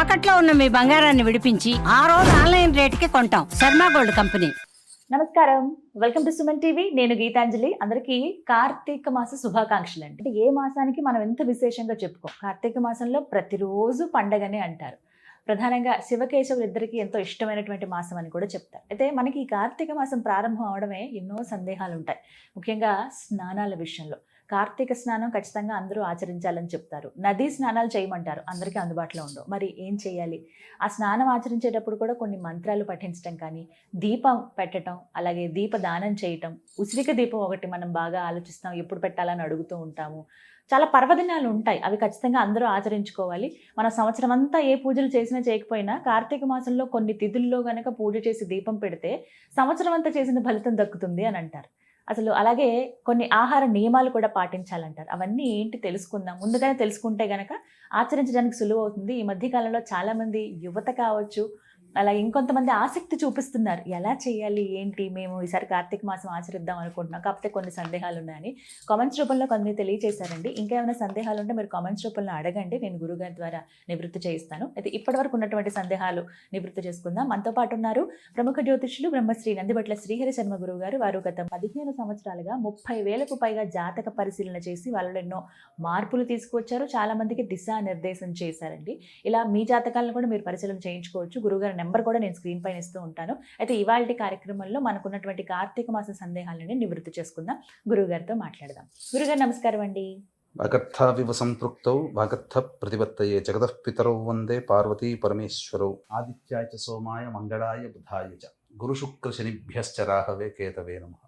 తాకట్లో ఉన్న మీ బంగారాన్ని విడిపించి ఆ రోజు ఆన్లైన్ రేటుకి కొంటాం. Sharma gold company. నమస్కారం, వెల్కమ్ టు సుమన్ టీవీ. నేను గీతాంజలి. అందరికీ కార్తీక మాస శుభాకాంక్షలు అండి. అంటే ఏ మాసానికి మనం ఎంత విశేషంగా చెప్పుకోం. కార్తీక మాసంలో ప్రతిరోజు పండగనే అంటారు. ప్రధానంగా శివకేశవులు ఇద్దరికి ఎంతో ఇష్టమైనటువంటి మాసం అని కూడా చెప్తారు. అయితే మనకి ఈ కార్తీక మాసం ప్రారంభం అవడమే ఎన్నో సందేహాలు ఉంటాయి. ముఖ్యంగా స్నానాల విషయంలో కార్తీక స్నానం ఖచ్చితంగా అందరూ ఆచరించాలని చెప్తారు. నదీ స్నానాలు చేయమంటారు, అందరికీ అందుబాటులో ఉండవు. మరి ఏం చేయాలి? ఆ స్నానం ఆచరించేటప్పుడు కూడా కొన్ని మంత్రాలు పఠించడం కానీ, దీపం పెట్టడం, అలాగే దీపదానం చేయటం, ఉసిరిక దీపం ఒకటి మనం బాగా ఆలోచిస్తాం, ఎప్పుడు పెట్టాలని అడుగుతూ ఉంటాము. చాలా పర్వదినాలు ఉంటాయి, అవి ఖచ్చితంగా అందరూ ఆచరించుకోవాలి. మన సంవత్సరం అంతా ఏ పూజలు చేసినా చేయకపోయినా కార్తీక మాసంలో కొన్ని తిథుల్లో గనక పూజ చేసి దీపం పెడితే సంవత్సరం అంతా చేసిన ఫలితం దక్కుతుంది అని అంటారు. అసలు అలాగే కొన్ని ఆహార నియమాలు కూడా పాటించాలంటారు. అవన్నీ ఏంటి తెలుసుకుందాం. ముందుగానే తెలుసుకుంటే గనక ఆచరించడానికి సులువు అవుతుంది. ఈ మధ్యకాలంలో చాలామంది యువత కావచ్చు, అలా ఇంకొంతమంది ఆసక్తి చూపిస్తున్నారు. ఎలా చేయాలి ఏంటి, మేము ఈసారి కార్తీక మాసం ఆచరిద్దాం అనుకుంటున్నాం, కాకపోతే కొన్ని సందేహాలు ఉన్నాయని కామెంట్స్ రూపంలో కొన్ని తెలియజేశారండి. ఇంకా ఏమైనా సందేహాలు ఉంటే మీరు కామెంట్స్ రూపంలో అడగండి, నేను గురుగారి ద్వారా నివృత్తి చేయిస్తాను. అయితే ఇప్పటివరకు ఉన్నటువంటి సందేహాలు నివృత్తి చేసుకుందాం. మనతో పాటు ఉన్నారు ప్రముఖ జ్యోతిష్యులు బ్రహ్మశ్రీ నందిబట్ల శ్రీహరి శర్మ గురువు గారు. వారు గత 15 సంవత్సరాలుగా 30,000కు పైగా జాతక పరిశీలన చేసి వాళ్ళలో ఎన్నో మార్పులు తీసుకువచ్చారు. చాలా మందికి దిశానిర్దేశం చేశారండి. ఇలా మీ జాతకాలను కూడా మీరు పరిశీలన చేయించుకోవచ్చు. గురుగారి నెంబర్ కూడా నేను స్క్రీన్ పైన ఇస్తూ ఉంటాను. అయితే ఇవాళ కార్యక్రమంలో మనకున్నటువంటి కార్తీక మాస సందేహాలని నివృత్తి చేసుకుందాం. గురువుగారితో మాట్లాడదాం. గురుగారు నమస్కారం అండి. వాగర్థావివ సంపృక్తౌ వాగర్థ ప్రతిపత్తయే జగతః పితరౌ వందే పార్వతీ పరమేశ్వరౌ ఆదిత్యాయ చ సోమాయ మంగళాయ బుధాయ చ గురు శుక్ర శనిభ్యశ్చ రాహవే కేతవే నమః.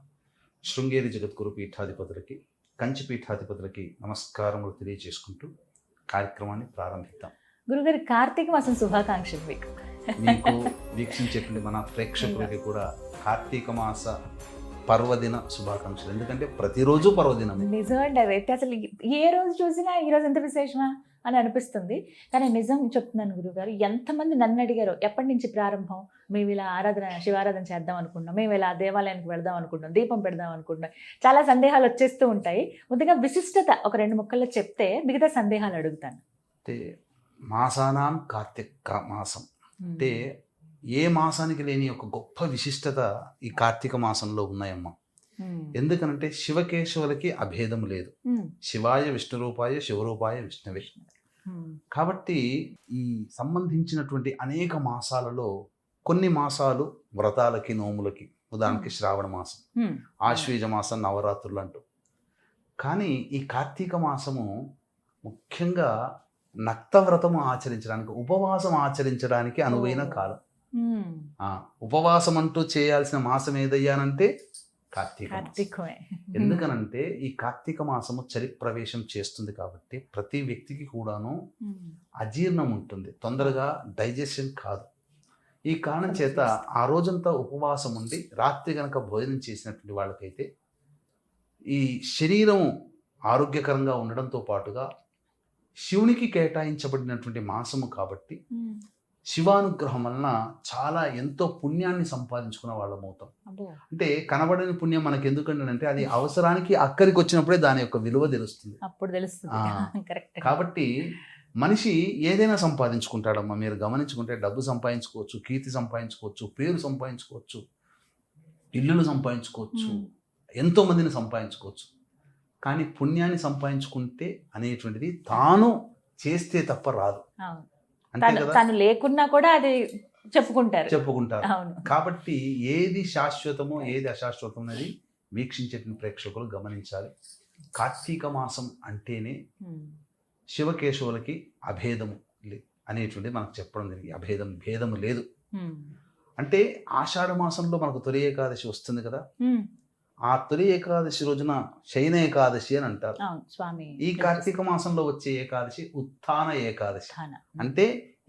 శృంగేరి జగద్గురు పీఠాధిపతులకి, కంచి పీఠాధిపతులకి నమస్కారములు తెలియజేసుకుంటూ కార్యక్రమాన్ని ప్రారంభిద్దాం. గురుగారు, కార్తీక మాసం శుభాకాంక్షలు మీకు. మీకు వీక్షించేటువంటి మన ప్రేక్షకులకి కూడా కార్తీక మాస పర్వదిన శుభాకాంక్షలు. ఎందుకంటే ప్రతిరోజు పర్వదినం. నిజమండి, అదైతే అసలు ఏ రోజు చూసినా ఈ రోజు ఎంత విశేషమా అని అనిపిస్తుంది. కానీ నిజం చెప్తున్నాను గురుగారు, ఎంతమంది నన్ను అడిగారు ఎప్పటి నుంచి ప్రారంభం, మేము ఇలా శివారాధన చేద్దాం అనుకుంటున్నాం, మేము ఇలా దేవాలయానికి వెళదాం అనుకుంటున్నాం, దీపం పెడదాం అనుకుంటున్నాం. చాలా సందేహాలు వచ్చేస్తూ ఉంటాయి. ముందుగా విశిష్టత ఒక 2 ముక్కల్లో చెప్తే మిగతా సందేహాలు అడుగుతాను. అంటే మాసానాం కార్తీక మాసం అంటే ఏ మాసానికి లేని ఒక గొప్ప విశిష్టత ఈ కార్తీక మాసంలో ఉన్నాయమ్మా. ఎందుకనంటే శివకేశవులకి అభేదం లేదు. శివాయ విష్ణు రూపాయ శివరూపాయ విష్ణువే. కాబట్టి ఈ సంబంధించినటువంటి అనేక మాసాలలో కొన్ని మాసాలు వ్రతాలకి, నోములకి, ఉదాహరణకి శ్రావణ మాసం, ఆశ్వీజ మాసం, నవరాత్రులు అంటూ. కానీ ఈ కార్తీక మాసము ముఖ్యంగా నక్తవ్రతము ఆచరించడానికి, ఉపవాసం ఆచరించడానికి అనువైన కాలం. ఉపవాసం అంటూ చేయాల్సిన మాసం ఏదయ్యానంటే కార్తీకమే. ఎందుకనంటే ఈ కార్తీక మాసము చలి ప్రవేశం చేస్తుంది కాబట్టి ప్రతి వ్యక్తికి కూడాను అజీర్ణం ఉంటుంది, తొందరగా డైజెషన్ కాదు. ఈ కారణం చేత ఆ రోజంతా ఉపవాసం ఉండి రాత్రి గనక భోజనం చేసినటువంటి వాళ్ళకైతే ఈ శరీరం ఆరోగ్యకరంగా ఉండడంతో పాటుగా శివునికి కేటాయించబడినటువంటి మాసము కాబట్టి శివానుగ్రహం వలన చాలా ఎంతో పుణ్యాన్ని సంపాదించుకున్న వాళ్ళం అవుతాం. అంటే కనబడని పుణ్యం మనకి ఎందుకంటే అది అవసరానికి అక్కడికి వచ్చినప్పుడే దాని యొక్క విలువ తెలుస్తుంది. కాబట్టి మనిషి ఏదైనా సంపాదించుకుంటాడమ్మా. మీరు గమనించుకుంటే డబ్బు సంపాదించుకోవచ్చు, కీర్తి సంపాదించుకోవచ్చు, పేరు సంపాదించుకోవచ్చు, ఇల్లులు సంపాదించుకోవచ్చు, ఎంతో మందిని సంపాదించుకోవచ్చు. కానీ పుణ్యాన్ని సంపాదించుకుంటే అనేటువంటిది తాను చేస్తే తప్ప రాదు. తను లేకున్నా కూడా అది చెప్పుకుంటారు. కాబట్టి ఏది శాశ్వతమో ఏది అశాశ్వతం అనేది వీక్షించేటువంటి ప్రేక్షకులు గమనించాలి. కార్తీక మాసం అంటేనే శివకేశవులకి అభేదము అనేటువంటిది మనకు చెప్పడం జరిగింది. భేదము లేదు. అంటే ఆషాఢ మాసంలో మనకు తొలి ఏకాదశి వస్తుంది కదా. ఆ తొలి ఏకాదశి రోజున శయన ఏకాదశి అని అంటారు. ఈ కార్తీక మాసంలో వచ్చే ఏకాదశి ఉత్థాన ఏకాదశి. అంటే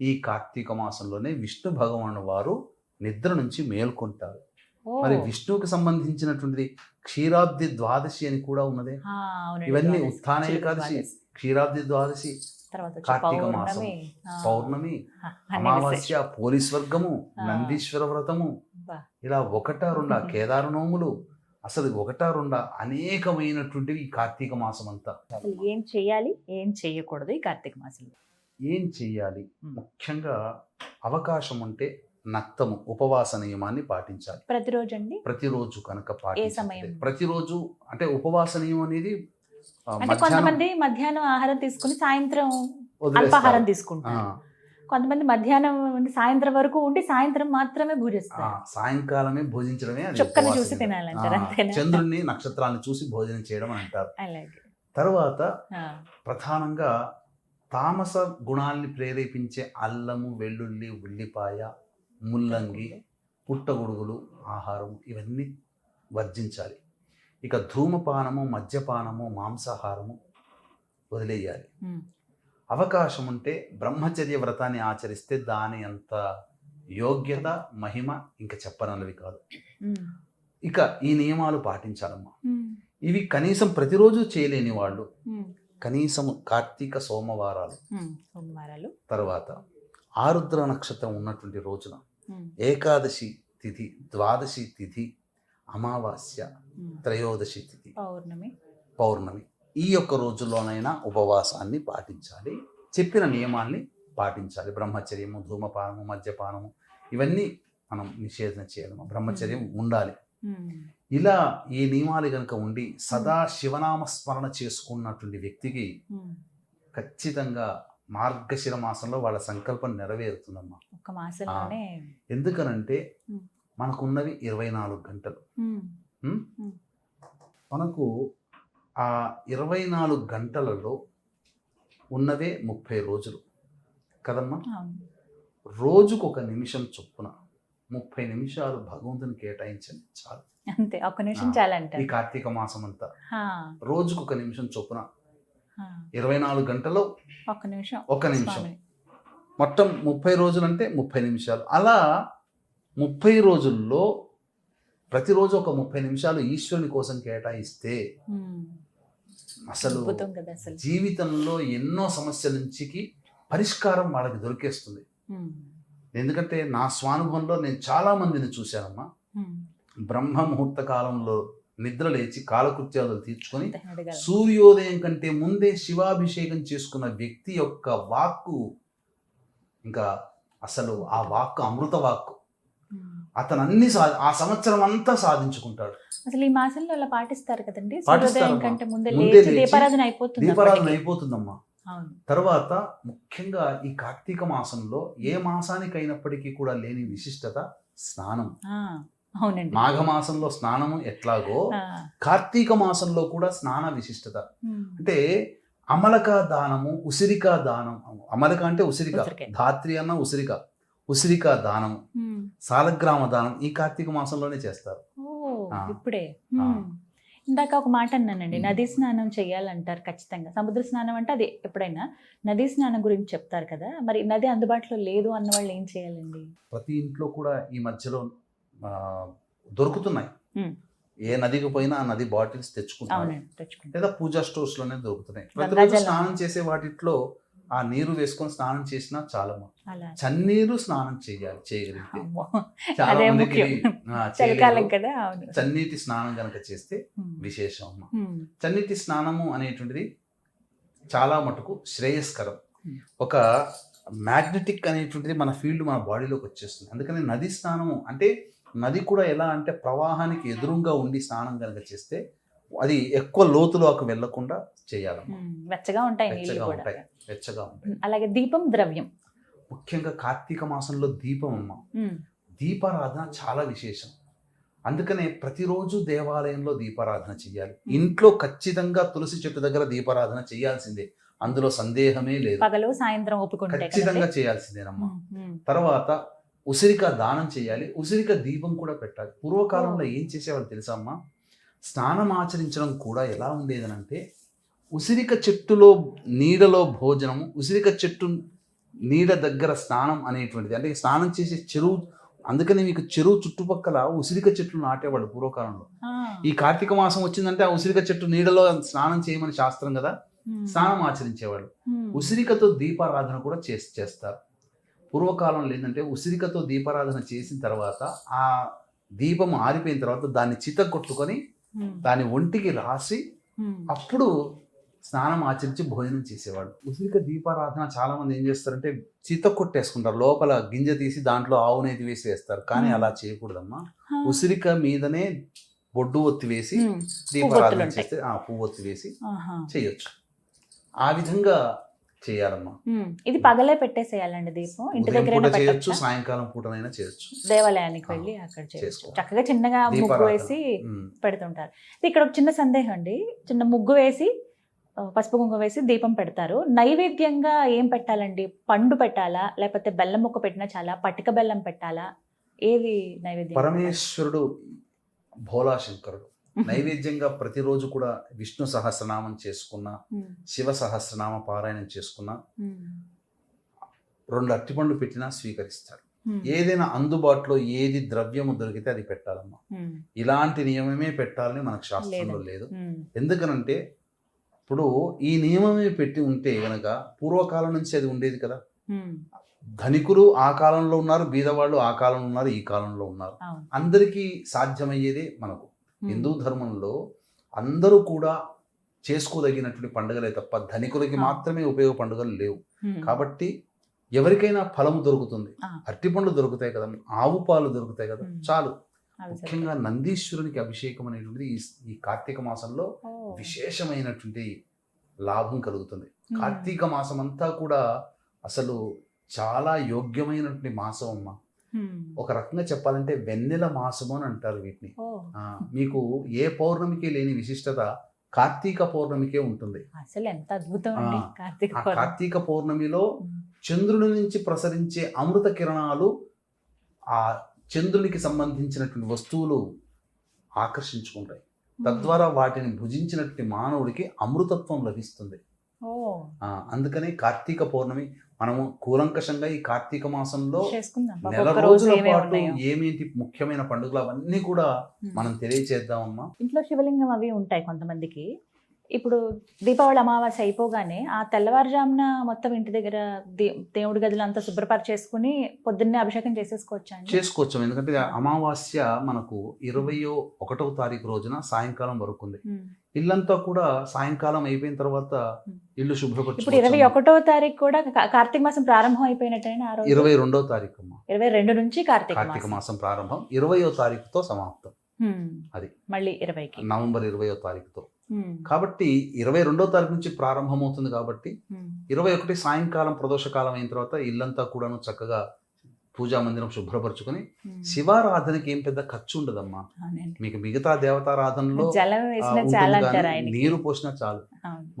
ఈ కార్తీక మాసంలోనే విష్ణు భగవాను వారు నిద్ర నుంచి మేల్కొంటారు. మరి విష్ణువుకి సంబంధించినటువంటిది క్షీరాబ్ది ద్వాదశి అని కూడా ఉన్నదే. ఇవన్నీ ఉత్థాన ఏకాదశి, క్షీరాబ్ది ద్వాదశి, కార్తీక మాసం, పౌర్ణమి, అమావాస్య, పోలీస్వర్గము, నందీశ్వర వ్రతము, ఇలా 1-2 కేదార నోములు, అసలు 1-2 అనేకమైనటువంటివి ఈ కార్తీక మాసం అంతా. అసలు ఏం చేయాలి, ఏం చేయకూడదు ఈ కార్తీక మాసంలో? ఏం చెయ్యాలి? ముఖ్యంగా అవకాశం ఉంటే నక్తము ఉపవాస నియమాన్ని పాటించాలి. ప్రతిరోజు అండి? ప్రతిరోజు కనుక సమయం? పాటించాలి. ప్రతిరోజు అంటే ఉపవాస నియమం అనేది అంటే మధ్యాహ్నం కొంతమంది మధ్యాహ్నం ఆహారం తీసుకుని సాయంత్రం వదిలేస్తారు. అల్పాహారం ఆ, తీసుకుంటారు. కొంతమంది మధ్యాహ్నం నుండి సాయంత్రం వరకు ఉండి సాయంత్రం మాత్రమే ఆ, భుజిస్తారు. సాయంకాలమే భోజించడమే అది చుక్కని ఉపవాస చూసి నియమం. తినాలంటారు, అంతేనా? చంద్రుణ్ణి నక్షత్రాలను చూసి భోజనం చేయడం అని అంటారు. అలాగే. తర్వాత ఆ, ప్రధానంగా తామస గుణాల్ని ప్రేరేపించే అల్లము, వెల్లుల్లి, ఉల్లిపాయ, ముల్లంగి, పుట్టగొడుగులు ఆహారం ఇవన్నీ వర్జించాలి. ఇక ధూమపానము, మద్యపానము, మాంసాహారము వదిలేయాలి. ఉమ్, అవకాశం ఉంటే బ్రహ్మచర్య వ్రతాన్ని ఆచరిస్తే దాని అంత యోగ్యత, మహిమ ఇంకా చెప్పనలవి కాదు. ఉమ్, ఇక ఈ నియమాలు పాటించాలమ్మా. ఉమ్, ఇవి కనీసం ప్రతిరోజు చేయలేని వాళ్ళు ఉమ్, కనీసం కార్తీక సోమవారాలు, సోమవారాలు, తర్వాత ఆరుద్ర నక్షత్రం ఉన్నటువంటి రోజున ఉమ్, ఏకాదశి తిథి, ద్వాదశి తిథి, అమావాస్య, ఉమ్, త్రయోదశి తిథి, పౌర్ణమి, పౌర్ణమి ఈ యొక్క రోజుల్లోనైనా ఉపవాసాన్ని పాటించాలి. చెప్పిన నియమాల్ని పాటించాలి. బ్రహ్మచర్యము, ధూమపానము, మద్యపానము ఇవన్నీ మనం నిషేధన చేయాలి. బ్రహ్మచర్యం ఉండాలి. ఉమ్, ఇలా ఈ నియమాలు కనుక ఉండి సదా శివనామ స్మరణ చేసుకున్నటువంటి వ్యక్తికి ఉమ్, ఖచ్చితంగా మార్గశిర మాసంలో వాళ్ళ సంకల్పం నెరవేరుతుందమ్మా. ఒక్క మాసంలోనే. ఎందుకనంటే ఉమ్, మనకున్నవి 24 గంటలు. ఉమ్, ఉమ్? ఉమ్, మనకు ఆ 24 గంటలలో ఉన్నవే 30 రోజులు కదమ్మా. అవును. రోజుకు 1 నిమిషం చొప్పున 30 నిమిషాలు భగవంతుని కేటాయించండి చాలు. అంతే, ఒక్క నిమిషం ఈ చాలంటారు. కార్తీక మాసం అంతా ఆ, రోజుకు 1 నిమిషం చొప్పున ఆ, 24 గంటల్లో ఒక్క నిమిషం. 1 నిమిషం. స్వామిని. మొత్తం 30 రోజులు అంటే 30 నిమిషాలు. అలా 30 రోజుల్లో ప్రతిరోజు ఒక 30 నిమిషాలు ఈశ్వరుని కోసం కేటాయిస్తే ఉమ్, అసలు అద్భుతం కదా అసలు. జీవితంలో ఎన్నో సమస్యల నుంచికి పరిష్కారం వాళ్ళకి దొరికేస్తుంది. ఉమ్, ఎందుకంటే నా స్వానుభవంలో నేను చాలా మందిని చూశానమ్మా. ఉమ్, బ్రహ్మ ముహూర్త కాలంలో నిద్ర లేచి కాలకృత్యాలు తీర్చుకొని అంతే, అడగాలి. సూర్యోదయం కంటే ముందే శివాభిషేకం చేసుకున్న వ్యక్తి యొక్క వాక్కు ఇంకా అసలు ఆ వాక్కు అమృత వాక్కు. ఉమ్. అతను ఆ సంవత్సరం అంతా సాధించుకుంటాడు. అసలు ఈ మాసంలో అలా పాటిస్తారు కదండి, పాటిస్తారమ్మా. సూర్యోదయం కంటే ముందే ముందే లేచి లేచి దీపారాధన అయిపోతుంది దీపారాధన అప్పటికి. అయిపోతుందమ్మా. అవును. తర్వాత ముఖ్యంగా ఈ కార్తీక మాసంలో ఏ మాసానికి అయినప్పటికీ కూడా లేని విశిష్టత స్నానం. ఆ, అవునండి. మాఘమాసంలో స్నానము ఎట్లాగో ఆ, కార్తీక మాసంలో కూడా స్నాన విశిష్టత. ఉమ్, అంటే అమలక దానము, ఉసిరిక దానం. అమలక అంటే ఉసిరిక, ఉసిరికాయ. ధాత్రి అన్న ఉసిరిక, ఉసిరిక దానము, ఉమ్. సాలగ్రామ దానం ఈ కార్తీక మాసంలోనే చేస్తారు. ఓ, ఆ. ఇప్పుడే. ఆ. ఉమ్. ఇందాక ఒక మాట అన్నానండి, ఉమ్. నదీ స్నానం చేయాలంటారు ఖచ్చితంగా. సముద్ర స్నానం అంటే అది ఎప్పుడైనా, నదీ స్నానం గురించి చెప్తారు కదా, మరి నది అందుబాటులో లేదు అన్న వాళ్ళు ఏం చేయాలండి? ప్రతి ఇంట్లో కూడా ఈ మధ్యలో దొరుకుతున్నాయి. ఉమ్. ఏ నదికి పోయినా ఆ నది బాటిల్స్ తెచ్చుకుంటారు, అవునండి, తెచ్చుకుంటాం. లేదా పూజా స్టోర్స్ లోనే దొరుకుతున్నాయి. ప్రతిరోజు గంగాజలం. స్నానం చేసే వాటిలో ఆ నీరు వేసుకొని స్నానం చేసినా చాలమ్మా. అలా. చన్నీరు స్నానం చేయగలిగితే అమ్మో, చాలా అదే మందికి ముఖ్యం. చేయలేరు. చలికాలం కదా. అవును. చన్నీటి స్నానం కనుక చేస్తే ఉమ్. విశేషం అమ్మా. ఉమ్. చన్నీటి స్నానము అనేటువంటిది చాలా మటుకు శ్రేయస్కరం. Hmm. ఒక మ్యాగ్నెటిక్ అనేటువంటిది మన ఫీల్డ్ మన బాడీలోకి వచ్చేస్తుంది. అందుకని నది స్నానము అంటే నది కూడా ఎలా అంటే ప్రవాహానికి ఎదురుగా ఉండి స్నానం కనుక చేస్తే అది ఎక్కువ లోతులోకి వెళ్లకుండా చేయాలమ్మా. ఉమ్. వెచ్చగా ఉంటాయి నీళ్ళు వెచ్చగా కూడా. ఉంటాయి, వెచ్చగా ఉంటాయి. అలాగే దీపం, ద్రవ్యం. ముఖ్యంగా కార్తీక మాసంలో దీపం అమ్మ, ఉమ్. దీపారాధన చాలా విశేషం. అందుకనే ప్రతిరోజు దేవాలయంలో దీపారాధన చేయాలి. ఇంట్లో ఖచ్చితంగా తులసి చెట్టు దగ్గర దీపారాధన చేయాల్సిందే, అందులో సందేహమే లేదు. పగలు సాయంత్రం ఒప్పుకుంటే ఖచ్చితంగా చేయాల్సిందేనమ్మా. తర్వాత ఉసిరిక దానం చేయాలి, ఉసిరిక దీపం కూడా పెట్టాలి. పూర్వకాలంలో ఏం చేసేవాళ్ళు తెలుసా అమ్మా? స్నానం ఆచరించడం కూడా ఎలా ఉండేదనంటే ఉసిరిక చెట్టులో నీడలో భోజనము, ఉసిరిక చెట్టు నీడ దగ్గర స్నానం అనేటువంటిది. అంటే స్నానం చేసే చెరువు, అందుకని మీకు చెరువు చుట్టుపక్కల ఉసిరిక చెట్లు నాటేవాళ్ళు పూర్వకాలంలో. ఈ కార్తీక మాసం వచ్చిందంటే ఆ ఉసిరిక చెట్టు నీడలో స్నానం చేయమని శాస్త్రం కదా, స్నానం ఆచరించేవాళ్ళు. ఉసిరికతో దీపారాధన కూడా చేస్తారు. పూర్వకాలంలో ఏంటంటే ఉసిరికతో దీపారాధన చేసిన తర్వాత ఆ దీపం ఆరిపోయిన తర్వాత దాన్ని చితగొట్టుకొని దాని ఒంటికి రాసి అప్పుడు స్నానం ఆచరించి భోజనం చేసేవాళ్ళు. ఉసిరిక దీపారాధన చాలా మంది ఏం చేస్తారంటే చిత కొట్టేసుకుంటారు, లోపల గింజ తీసి దాంట్లో ఆవు నేతి వేసి వేస్తారు. కానీ అలా చేయకూడదమ్మా. ఉసిరిక మీదనే బొడ్డు ఒత్తి వేసి దీపారాధన చేస్తే పువ్వు ఒత్తి వేసి చేయొచ్చు. ఆ విధంగా చేయాలమ్మా. ఇది పగలే పెట్టేసేయాలండి దీపం, ఇంటి దగ్గర చేయొచ్చు, సాయంకాలం పూటనైనా చేయొచ్చు, దేవాలయానికి వెళ్ళి అక్కడ చేయొచ్చు. చక్కగా చిన్నగా ముగ్గు వేసి పెడుతుంటారు. ఇక్కడ ఒక చిన్న సందేహం అండి, చిన్న ముగ్గు వేసి పసుపు కుంకుమ వేసి దీపం పెడతారు. నైవేద్యంగా ఏం పెట్టాలండి? పండు పెట్టాలా, లేకపోతే బెల్లం ముక్క పెట్టినా చాలా, పటిక బెల్లం పెట్టాలా? ఏది నైవేద్యం? పరమేశ్వరుడు భోలాశంకరుడు నైవేద్యంగా ప్రతిరోజు కూడా విష్ణు సహస్రనామం చేసుకున్నా, శివ సహస్రనామ పారాయణం చేసుకున్నా, 2 అరటిపండ్లు పెట్టినా స్వీకరిస్తాడు. ఏదైనా అందుబాటులో ఏది ద్రవ్యము దొరికితే అది పెట్టాలమ్మా. ఇలాంటి నియమమే పెట్టాలని మనకు శాస్త్రంలో లేదు. ఎందుకనంటే ఇప్పుడు ఈ నియమమే పెట్టి ఉంటే గనక పూర్వకాలం నుంచి అది ఉండేది కదా. ధనికులు ఆ కాలంలో ఉన్నారు, బీదవాళ్ళు ఆ కాలంలో ఉన్నారు, ఈ కాలంలో ఉన్నారు. అందరికీ సాధ్యమయ్యేదే మనకు. హిందూ ధర్మంలో అందరూ కూడా చేసుకోదగినటువంటి పండుగలే తప్ప ధనికులకి మాత్రమే ఉపయోగ పండుగలు లేవు. కాబట్టి ఎవరికైనా ఫలము దొరుకుతుంది, అరటిపండ్లు దొరుకుతాయి కదా, ఆవు పాలు దొరుకుతాయి కదా, చాలు. ముఖ్యంగా నందీశ్వరునికి అభిషేకం అనేటువంటిది ఈ కార్తీక మాసంలో విశేషమైనటువంటి లాభం కలుగుతుంది. కార్తీక మాసం అంతా కూడా అసలు చాలా యోగ్యమైనటువంటి మాసం అమ్మ. ఒక రకంగా చెప్పాలంటే వెన్నెల మాసము అని అంటారు వీటిని. మీకు ఏ పౌర్ణమికి లేని విశిష్టత కార్తీక పౌర్ణమికే ఉంటుంది. అసలు ఎంత అద్భుతం అండి కార్తీక పౌర్ణమిలో చంద్రుడి నుంచి ప్రసరించే అమృత కిరణాలు ఆ చంద్రునికి సంబంధించినటువంటి వస్తువులు ఆకర్షించుకుంటాయి. తద్వారా వాటిని భుజించినటువంటి మానవుడికి అమృతత్వం లభిస్తుంది. అందుకనే కార్తీక పౌర్ణమి మనము కూలంకషంగా ఈ కార్తీక మాసంలో నెల రోజుల పాటు ఏమేంటి ముఖ్యమైన పండుగలు అవన్నీ కూడా మనం తెలియచేద్దామమ్మా. ఇంట్లో శివలింగం అవి ఉంటాయి కొంతమందికి. ఇప్పుడు దీపావళి అమావాస్య అయిపోగానే ఆ తెల్లవారుజామున మొత్తం ఇంటి దగ్గర దేవుడి గదులు అంతా శుభ్రపరిచేసుకుని పొద్దున్నే అభిషేకం చేసుకోవచ్చు. ఎందుకంటే అమావాస్య మనకు 21వ తారీఖు రోజున సాయంకాలం వరకు ఉంది. ఇల్లంతా కూడా సాయంకాలం అయిపోయిన తర్వాత ఇల్లు శుభ్రపరచు. ఇప్పుడు 21వ తారీఖు కూడా కార్తీక మాసం ప్రారంభం అయిపోయినట్టేనా? 22వ తారీఖు అమ్మా. 22 నుంచి కార్తీక మాసం ప్రారంభం, 20వ తారీఖుతో సమాప్తం. అది మళ్ళీ 20కి నవంబర్ 20వ తారీఖుతో. కాబట్టి 22వ తారీఖు నుంచి ప్రారంభమవుతుంది. కాబట్టి 21 సాయంకాలం ప్రదోషకాలం అయిన తర్వాత ఇల్లంతా కూడాను చక్కగా పూజా మందిరం శుభ్రపరచుకొని శివారాధనకి ఏం పెద్ద ఖర్చు ఉండదమ్మా. మీకు మిగతా దేవతారాధనలో నీరు పోసినా చాలు.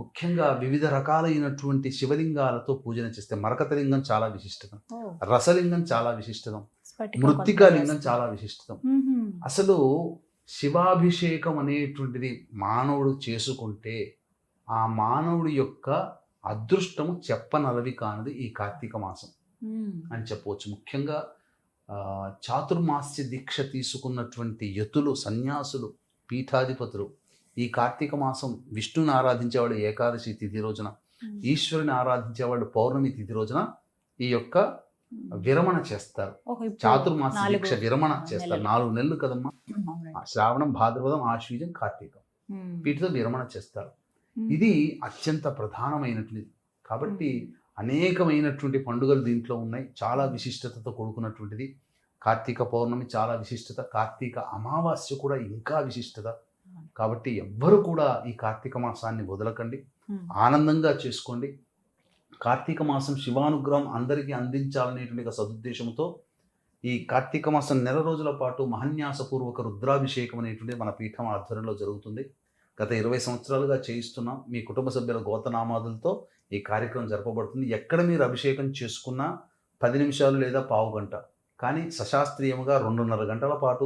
ముఖ్యంగా వివిధ రకాలైనటువంటి శివలింగాలతో పూజన చేస్తే మరకతలింగం చాలా విశిష్టం, రసలింగం చాలా విశిష్టం, మృత్తికా లింగం చాలా విశిష్టం. అసలు శివాభిషేకం అనేటువంటిది మానవుడు చేసుకుంటే ఆ మానవుడి యొక్క అదృష్టము చెప్పనలవి కానిది ఈ కార్తీక మాసం అని చెప్పవచ్చు. ముఖ్యంగా చాతుర్మాస్య దీక్ష తీసుకున్నటువంటి యతులు, సన్యాసులు, పీఠాధిపతులు ఈ కార్తీక మాసం విష్ణుని ఆరాధించేవాడు ఏకాదశి తిథి రోజున, ఈశ్వరుని ఆరాధించేవాడు పౌర్ణమి తిథి రోజున ఈ యొక్క విరమణ చేస్తారు. చాతుర్మాస దీక్ష విరమణ చేస్తారు. 4 నెలలు కదమ్మా, శ్రావణం, భాద్రపదం, ఆశ్వీజం, కార్తీకం, వీటితో విరమణ చేస్తారు. ఇది అత్యంత ప్రధానమైనటువంటిది. కాబట్టి అనేకమైనటువంటి పండుగలు దీంట్లో ఉన్నాయి. చాలా విశిష్టతతో కూడుకున్నటువంటిది. కార్తీక పౌర్ణమి చాలా విశిష్టత, కార్తీక అమావాస్య కూడా ఇంకా విశిష్టత. కాబట్టి ఎవ్వరు కూడా ఈ కార్తీక మాసాన్ని వదలకండి, ఆనందంగా చేసుకోండి. కార్తీక మాసం శివానుగ్రహం అందరికీ అందించాలనేటువంటి సదుద్దేశంతో ఈ కార్తీక మాసం నెల రోజుల పాటు మహన్యాసపూర్వక రుద్రాభిషేకం అనేటువంటిది మన పీఠం ఆధ్వర్యంలో జరుగుతుంది. గత 20 సంవత్సరాలుగా చేయిస్తున్నాం. మీ కుటుంబ సభ్యుల గోతనామాదులతో ఈ కార్యక్రమం జరపబడుతుంది. ఎక్కడ మీరు అభిషేకం చేసుకున్నా 10 నిమిషాలు లేదా పావు గంట, కానీ సశాస్త్రీయముగా 2.5 గంటల పాటు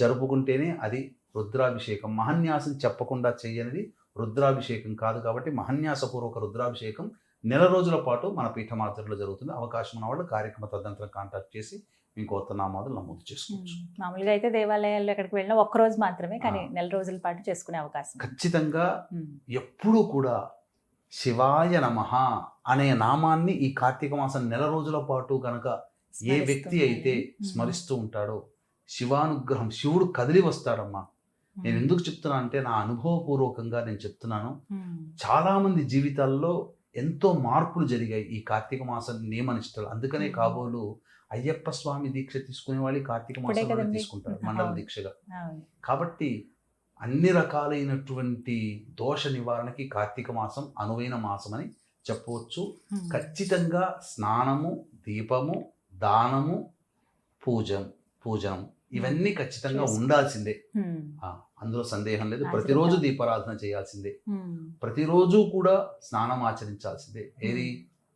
జరుపుకుంటేనే అది రుద్రాభిషేకం. మహన్యాసం చెప్పకుండా చేయనిది రుద్రాభిషేకం కాదు. కాబట్టి మహన్యాసపూర్వక రుద్రాభిషేకం నెల రోజుల పాటు మన పీఠమాధ్వర్యంలో జరుగుతుంది. అవకాశం ఉన్న వాళ్ళు కార్యక్రమ తదనంతరం కాంటాక్ట్ చేసి మీ గోత్రనామాలు నమోదు చేసుకోవచ్చు. మామూలుగా అయితే దేవాలయాల్లో ఎక్కడికి వెళ్ళినా ఒక్క రోజు మాత్రమే, కానీ నెల రోజుల పాటు చేసుకునే అవకాశం. ఖచ్చితంగా ఎప్పుడూ కూడా శివాయ నమః అనే నామాన్ని ఈ కార్తీక మాసం నెల రోజుల పాటు కనుక ఏ వ్యక్తి అయితే స్మరిస్తూ ఉంటాడో శివానుగ్రహం, శివుడు కదిలి వస్తాడమ్మా. నేను ఎందుకు చెప్తున్నా అంటే నా అనుభవపూర్వకంగా నేను చెప్తున్నాను. చాలామంది జీవితాల్లో ఎంతో మార్పులు జరిగాయి ఈ కార్తీక మాసం నియమనిష్టలు. అందుకనే కాబోలు అయ్యప్ప స్వామి దీక్ష తీసుకునే వాళ్ళు కార్తీక మాసంలో తీసుకుంటారు మండల దీక్షగా. కాబట్టి అన్ని రకాలైనటువంటి దోష నివారణకి కార్తీక మాసం అనువైన మాసం అని చెప్పవచ్చు. ఖచ్చితంగా స్నానము, దీపము, దానము, పూజనం ఇవన్నీ ఖచ్చితంగా ఉండాల్సిందే. అందులో సందేహం లేదు. ప్రతిరోజు దీపారాధన చేయాల్సిందే, ప్రతిరోజు కూడా స్నానం ఆచరించాల్సిందే. ఏది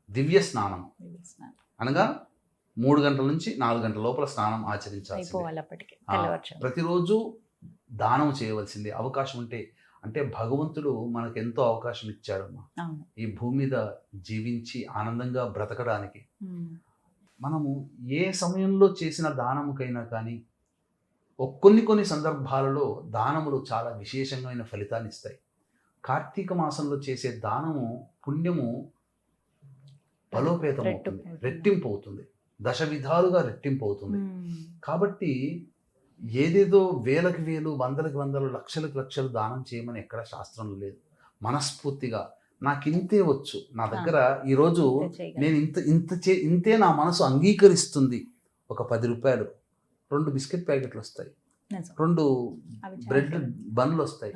దివ్య స్నానం అనగా 3 గంటల నుంచి 4 గంటల లోపల స్నానం ఆచరించాల్సిందే. ప్రతిరోజు దానం చేయవలసిందే అవకాశం ఉంటే. అంటే భగవంతుడు మనకు ఎంతో అవకాశం ఇచ్చాడమ్మా ఈ భూమి మీద జీవించి ఆనందంగా బ్రతకడానికి. మనము ఏ సమయంలో చేసిన దానముకైనా కానీ కొన్ని సందర్భాలలో దానములు చాలా విశేషమైన ఫలితాన్ని ఇస్తాయి. కార్తీక మాసంలో చేసే దానము పుణ్యము బలోపేతం అవుతుంది, రెట్టింపు అవుతుంది, 10 విధాలుగా రెట్టింపు అవుతుంది. కాబట్టి ఏదేదో వేలకు వేలు, వందలకు వందలు, లక్షలకు లక్షలు దానం చేయమని ఎక్కడ శాస్త్రంలో లేదు. మనస్ఫూర్తిగా నాకు ఇంతే వచ్చు, నా దగ్గర ఈరోజు నేను ఇంతే నా మనసు అంగీకరిస్తుంది. ఒక 10 రూపాయలు 2 బిస్కెట్ ప్యాకెట్లు వస్తాయి, 2 బ్రెడ్ బన్లు వస్తాయి.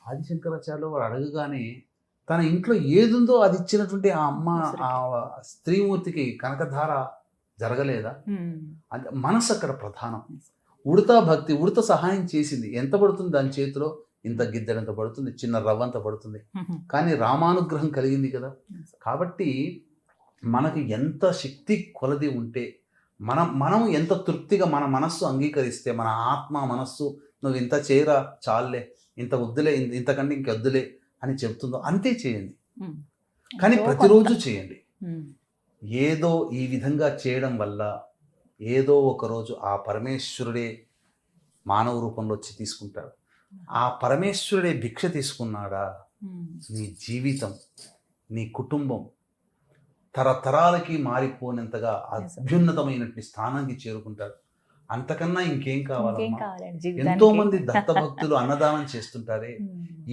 ఆదిశంకరాచార్యులు వారు అడగగానే తన ఇంట్లో ఏదుందో అది ఇచ్చినటువంటి ఆ అమ్మ, ఆ స్త్రీమూర్తికి కనకధార జరగలేదా? అంటే మనసు అక్కడ ప్రధానం. ఉడతా భక్తి, ఉడత సహాయం చేసింది. ఎంత పడుతుంది దాని చేతిలో? ఇంత గిద్దెడంత పడుతుంది, చిన్న రవ్వంత పడుతుంది. కానీ రామానుగ్రహం కలిగింది కదా. కాబట్టి మనకు ఎంత శక్తి కొలది ఉంటే, మనం ఎంత తృప్తిగా మన మనస్సు అంగీకరిస్తే, మన ఆత్మ మనస్సు నువ్వు ఇంత చేయరా, చాలులే, ఇంత వద్దులే, ఇంతకంటే ఇంకొద్దులే అని చెప్తుందో అంతే చేయండి. కానీ ప్రతిరోజు చేయండి. ఏదో ఈ విధంగా చేయడం వల్ల ఏదో ఒకరోజు ఆ పరమేశ్వరుడే మానవ రూపంలో వచ్చి తీసుకుంటాడు. ఆ పరమేశ్వరుడే భిక్ష తీసుకున్నాడా, నీ జీవితం, నీ కుటుంబం తరతరాలకి మారిపోయినంతగా అత్యున్నతమైనటువంటి స్థానానికి చేరుకుంటాడు. అంతకన్నా ఇంకేం కావాలమ్మా? ఎంతో మంది దత్త భక్తులు అన్నదానం చేస్తుంటారే,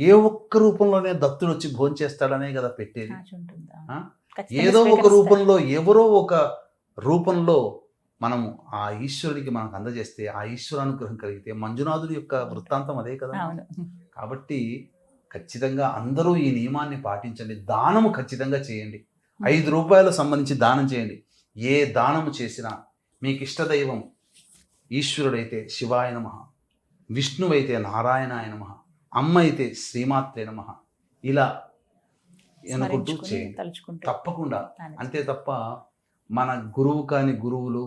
ఏ ఒక్క రూపంలోనే దత్తుడు వచ్చి భోజనం చేస్తాడనే కదా పెట్టేది. ఏదో ఒక రూపంలో, ఎవరో ఒక రూపంలో మనము ఆ ఈశ్వరుడికి మనకు అందజేస్తే, ఆ ఈశ్వరానుగ్రహం కలిగితే, మంజునాథుడి యొక్క వృత్తాంతం అదే కదా. కాబట్టి ఖచ్చితంగా అందరూ ఈ నియమాన్ని పాటించండి. దానము ఖచ్చితంగా చేయండి. 5 రూపాయలు సంబంధించి దానం చేయండి. ఏ దానము చేసినా మీకు ఇష్టదైవం ఈశ్వరుడైతే శివాయ నమః, విష్ణువైతే నారాయణాయ నమః, అమ్మ అయితే శ్రీమాత్రే నమః, ఇలా అనుకుంటూ చేయండి తప్పకుండా. అంతే తప్ప మన గురువు కాని గురువులు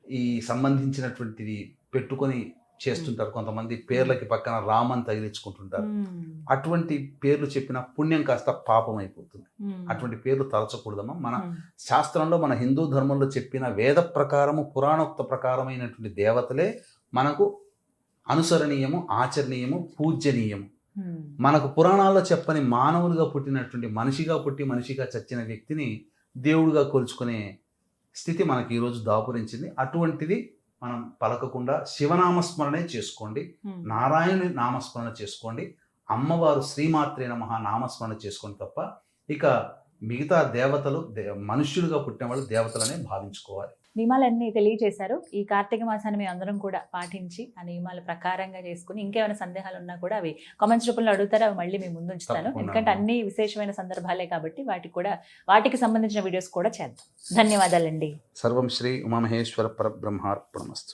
ఈ సంబంధించినటువంటిది పెట్టుకొని చేస్తుంటారు. కొంతమంది పేర్లకి పక్కన రామని తగిలించుకుంటుంటారు. అటువంటి పేర్లు చెప్పిన పుణ్యం కాస్త పాపం అయిపోతుంది. అటువంటి పేర్లు తలచకూడదమ్మా. మన శాస్త్రంలో, మన హిందూ ధర్మంలో చెప్పిన వేద ప్రకారము, పురాణోక్త ప్రకారమైనటువంటి దేవతలే మనకు అనుసరణీయము, ఆచరణీయము, పూజ్యనీయము. మనకు పురాణాల్లో చెప్పని మానవులుగా పుట్టినటువంటి, మనిషిగా పుట్టి మనిషిగా చచ్చిన వ్యక్తిని దేవుడిగా కొలుచుకునే స్థితి మనకి ఈరోజు దాపురించింది. అటువంటిది మనం పలకకుండా శివనామస్మరణే చేసుకోండి, నారాయణుని నామస్మరణ చేసుకోండి, అమ్మవారు శ్రీమాత్రే నమః నామస్మరణ చేసుకోండి తప్ప ఇక మిగతా దేవతలు మనుష్యులుగా పుట్టిన వాళ్ళు దేవతలనే భావించుకోవాలి. నియమాలన్నీ తెలియజేశారు. ఈ కార్తీక మాసాన్ని మేము అందరం కూడా పాటించి ఆ నియమాల ప్రకారంగా చేసుకుని, ఇంకేమైనా సందేహాలు ఉన్నా కూడా అవి కామెంట్స్ రూపంలో అడుగుతారు, అవి మళ్ళీ మేము ముందు ఉంచుతాను. ఎందుకంటే అన్ని విశేషమైన సందర్భాలే కాబట్టి వాటికి సంబంధించిన వీడియోస్ కూడా చేద్దాం. ధన్యవాదాలండి. సర్వం శ్రీ ఉమామహేశ్వర పరబ్రహ్మార్పణమస్తు.